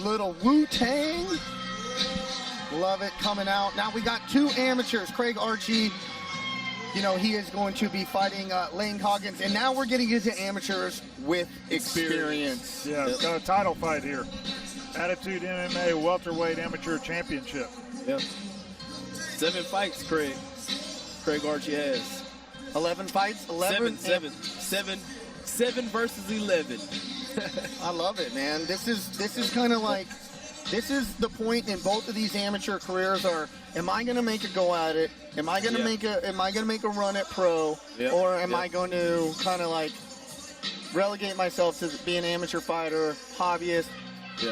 Little Wu-Tang. Love it coming out. Now we got two amateurs. Craig Archey, you know, he is going to be fighting Lane Coggins. And now we're getting into amateurs with experience. Yeah, it's got a title fight here. Attitude MMA Welterweight Amateur Championship. Yep. 7 fights, Craig Archey has. 11 fights? 11? Seven versus 11. I love it, man. This is kind of like, this is the point in both of these amateur careers are, am I going to make a go at it? Am I going to make a run at pro? Or am I going to kind of like relegate myself to be an amateur fighter, hobbyist?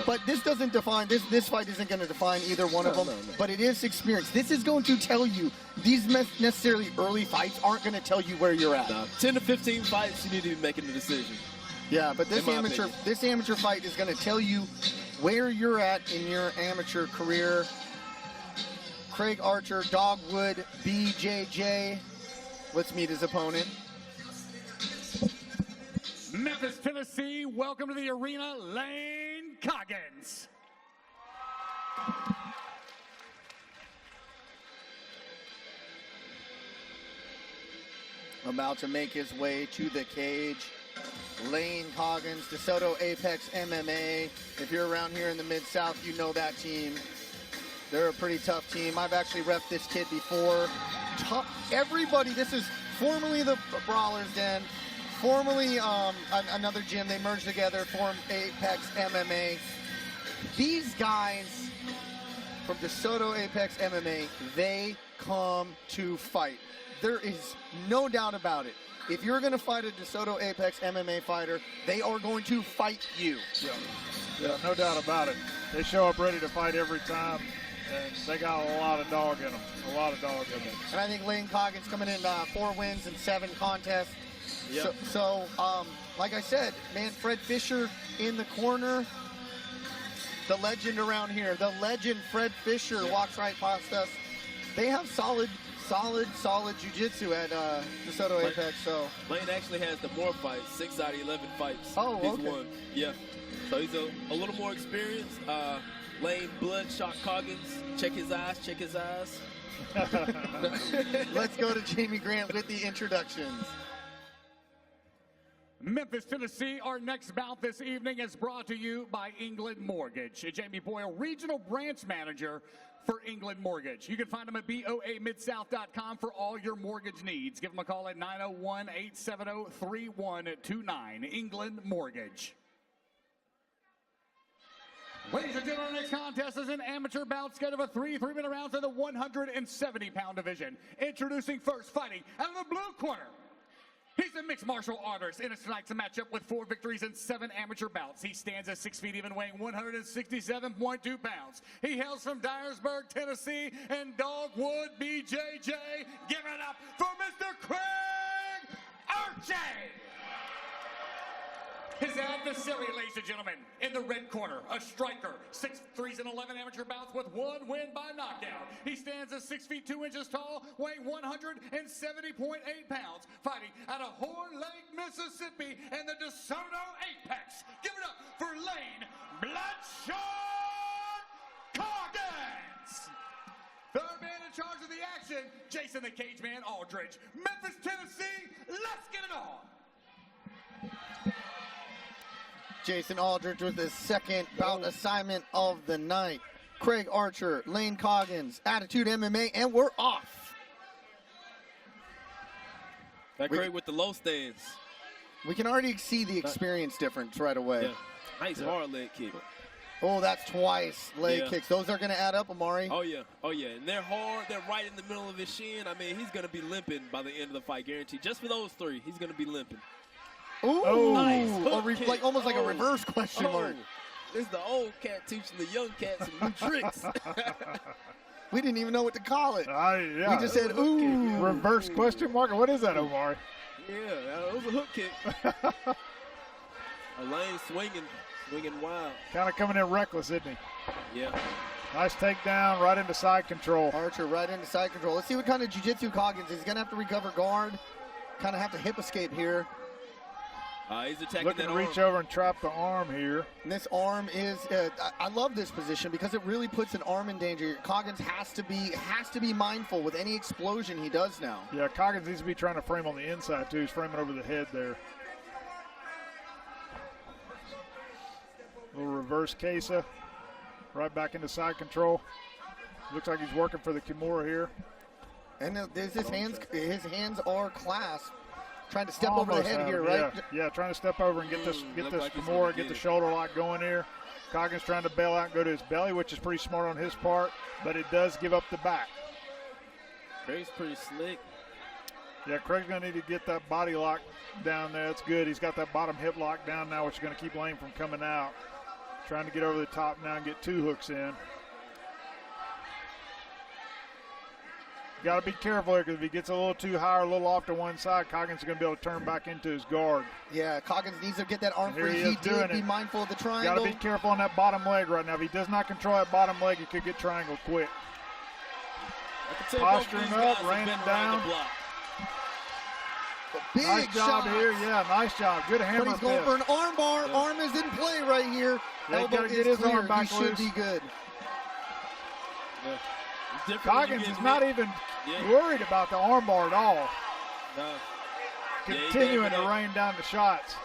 But this doesn't define, this fight isn't going to define either one of them, but it is experience. This is going to tell you, these necessarily early fights aren't going to tell you where you're at. 10 to 15 fights, you need to be making the decision. Yeah, but this amateur fight is going to tell you where you're at in your amateur career. Craig Archer, Dogwood, BJJ. Let's meet his opponent. Memphis, Tennessee, welcome to the arena, Lane Coggins. About to make his way to the cage. Lane Coggins, Desoto Apex MMA. If you're around here in the Mid-South, you know that team. They're a pretty tough team. I've actually repped this kid before. Everybody, this is formerly the Brawler's Den, formerly another gym. They merged together, formed Apex MMA. These guys from Desoto Apex MMA, they come to fight. There is no doubt about it. If you're going to fight a Desoto Apex MMA fighter, they are going to fight you. Yeah, no doubt about it. They show up ready to fight every time, and they got a lot of dog in them. A lot of dog in them. And I think Lane Coggins coming in 4 wins and 7 contests. Yep. So, like I said, man, Fred Fisher in the corner. The legend around here. The legend Fred Fisher walks right past us. They have solid jiu-jitsu at Desoto Apex. So Lane actually has the more fights, 6 out of 11 fights. Oh, he's okay. won. Yeah. So he's a little more experienced. Lane Bloodshot Coggins. Check his eyes, check his eyes. let's go to Jamie Grant with the introductions. Memphis, Tennessee, our next bout this evening is brought to you by England Mortgage. Jamie Boyle, Regional Branch Manager for England Mortgage. You can find them at boamidsouth.com for all your mortgage needs. Give them a call at 901-870-3129. England Mortgage. Ladies and gentlemen, our next contest is an amateur bout scheduled for 3 3-minute rounds in the 170-pound division. Introducing first, fighting out of the blue corner. He's a mixed martial artist in tonight's matchup with 4 victories and 7 amateur bouts. He stands at 6 feet even, weighing 167.2 pounds. He hails from Dyersburg, Tennessee, and Dogwood, BJJ. Give it up for Mr. Craig Archey. His adversary, ladies and gentlemen, in the red corner, a striker, 6 3s and 11 amateur bouts with 1 win by knockout. He stands at 6 feet 2 inches tall, weighing 170.8 pounds, fighting out of Horn Lake, Mississippi, and the DeSoto Apex. Give it up for Lane Bloodshot Coggins. Third man in charge of the action, Jason the Cage Man Aldridge. Memphis, Tennessee, let's get it on. Jason Aldridge with his second bout assignment of the night. Craig Archer, Lane Coggins, Attitude MMA, and we're off. That Craig with the low stance. We can already see the experience difference right away. Yeah. Nice hard leg kick. Oh, that's twice leg kicks. Those are going to add up, Amari. Oh, yeah. Oh, yeah. And they're hard. They're right in the middle of his shin. I mean, he's going to be limping by the end of the fight, guaranteed. Just for those 3, he's going to be limping. Ooh, nice. Like almost like a reverse question mark. This is the old cat teaching the young cat some new tricks. We didn't even know what to call it. Yeah. We just said, ooh. Reverse question mark? What is that, Omari? Yeah, it was a hook kick. A lane swinging wild. Kind of coming in reckless, isn't he? Yeah. Nice takedown, right into side control. Archer right into side control. Let's see what kind of jiu-jitsu Coggins is. He's going to have to recover guard. Kind of have to hip escape here. He's attacking Looking that to reach arm. over and trap the arm here. And this arm is, I love this position because it really puts an arm in danger. Coggins has to be mindful with any explosion he does now. Yeah, Coggins needs to be trying to frame on the inside too. He's framing over the head there. Little reverse Kesa, right back into side control. Looks like he's working for the Kimura here. And his hands are clasped. Trying to step over the Almost head have here, it, right? Yeah, trying to step over and get this like he's Kimura, gonna get get the it. shoulder lock going here. Coggins trying to bail out and go to his belly, which is pretty smart on his part, but it does give up the back. Craig's pretty slick. Yeah, Craig's going to need to get that body lock down there. That's good. He's got that bottom hip lock down now, which is going to keep Lane from coming out. Trying to get over the top now and get 2 hooks in. Got to be careful here because if he gets a little too high or a little off to one side, Coggins is going to be able to turn back into his guard. Yeah, Coggins needs to get that arm Here free. he is He doing did be it. mindful of the Got triangle. to be careful on that bottom leg right now. If he does not control that bottom leg, he could get triangled quick. I can tell both Posturing these up, guys have raining been around down. the block. Big Nice job shot. here. Yeah, nice job. Good hammer But he's going for fist. an arm bar. Yeah. Arm is in play right here. Yeah, he Elbow gotta get is his clear. arm back He should loose. be good. Yeah. It's different when you Coggins get is hit. not even Yeah. worried about the armbar at all. No. Yeah, he Continuing gave it to up. rain down the shots.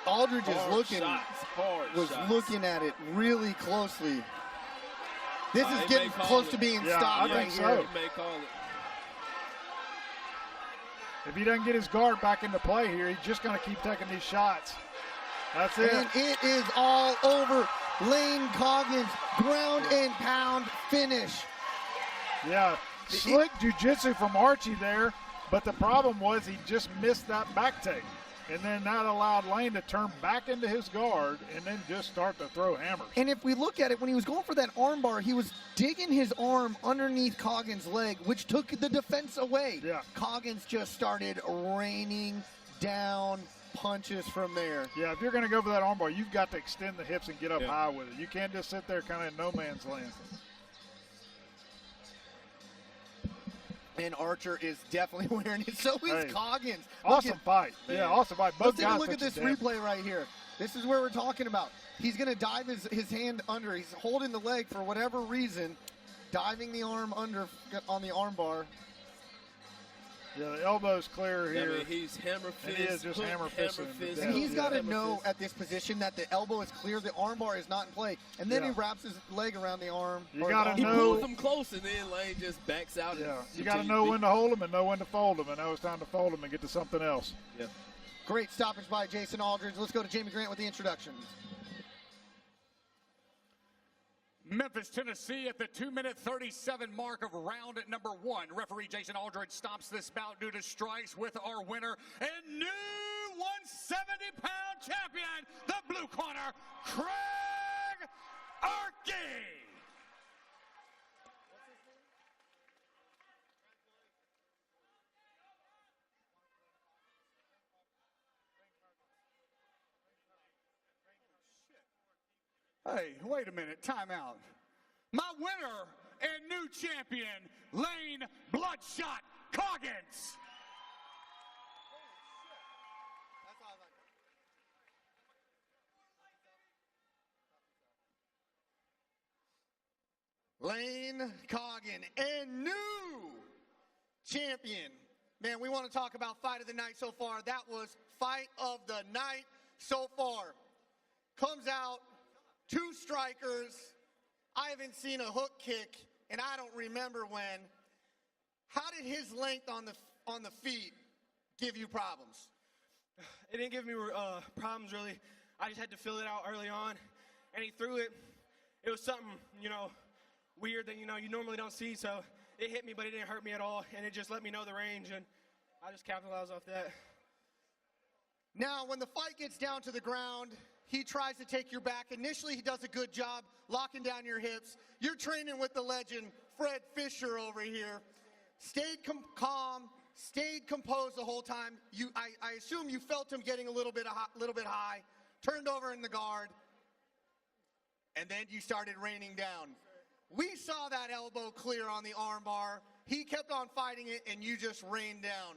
Aldridge is Hard looking, shots, hard was shots. looking at it really closely. This is he getting may call close it. to being Yeah, stopped I right think here. so. He may call it. If he doesn't get his guard back into play here, he's just going to keep taking these shots. That's it. And it is all over. Lane Coggins, ground and pound finish. Yeah, slick jiu-jitsu from Archey there, but the problem was he just missed that back take. And then that allowed Lane to turn back into his guard and then just start to throw hammers. And if we look at it, when he was going for that armbar, he was digging his arm underneath Coggins' leg, which took the defense away. Yeah. Coggins just started raining down punches from there. Yeah, if you're going to go for that armbar, you've got to extend the hips and get up Yeah. high with it. You can't just sit there kind of in no man's land. And Archer is definitely wearing it. So is Hey, Coggins. Awesome Look at- fight. Man. Yeah, awesome fight. Both Let's take a guys look at took this some damage. replay right here. This is where we're talking about. He's going to dive his hand under. He's holding the leg for whatever reason, diving the arm under on the arm bar. Yeah, the elbow's clear I here. mean, he's hammer fist. And he is just hook, hammer fisting him to fist, death. And he's Yeah. got to hammer know fist. at this position that the elbow is clear, the arm bar is not in play. And then Yeah. he wraps his leg around the arm. You or gotta arm He bar. know- pulls him close, and then Lane just backs out. Yeah, and you got to continues know beat. when to hold them and know when to fold them, and now it's time to fold them and get to something else. Yeah. Great stoppage by Jason Aldridge. Let's go to Jamie Grant with the introductions. Memphis, Tennessee at the 2-minute 37 mark of round at number 1. Referee Jason Aldridge stops this bout due to strikes with our winner and new 170-pound champion, the blue corner, Craig Archey. Hey, wait a minute, time out. My winner and new champion, Lane Bloodshot Coggins. Lane Coggin and new champion. Man, we want to talk about fight of the night so far. That was fight of the night so far. Comes out, 2 strikers. I haven't seen a hook kick, and I don't remember when. How did his length on the feet give you problems? It didn't give me problems, really. I just had to fill it out early on, and he threw it. It was something, weird that, you normally don't see, so it hit me, but it didn't hurt me at all, and it just let me know the range, and I just capitalized off that. Now, when the fight gets down to the ground, he tries to take your back. Initially, he does a good job locking down your hips. You're training with the legend, Fred Fisher, over here. Stayed calm, stayed composed the whole time. I assume you felt him getting a little bit high, turned over in the guard, and then you started raining down. We saw that elbow clear on the arm bar. He kept on fighting it, and you just rained down.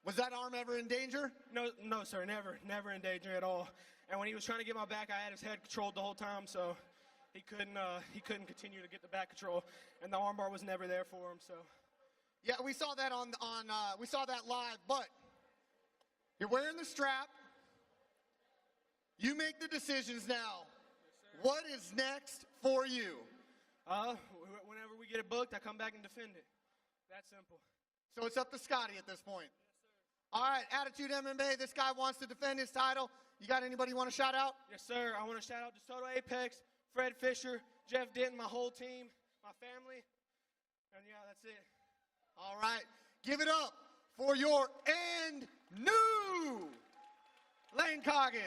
Was that arm ever in danger? No, sir, never in danger at all. And when he was trying to get my back, I had his head controlled the whole time, so he couldn't continue to get the back control, and the armbar was never there for him. So, yeah, we saw that we saw that live. But you're wearing the strap. You make the decisions now. Yes, what is next for you? Whenever we get it booked, I come back and defend it. That simple. So it's up to Scotty at this point. All right, Attitude MMA, this guy wants to defend his title. You got anybody you want to shout out? Yes, sir. I want to shout out Desoto Apex, Fred Fisher, Jeff Denton, my whole team, my family. And, yeah, that's it. All right. Give it up for your and new Lane Coggins.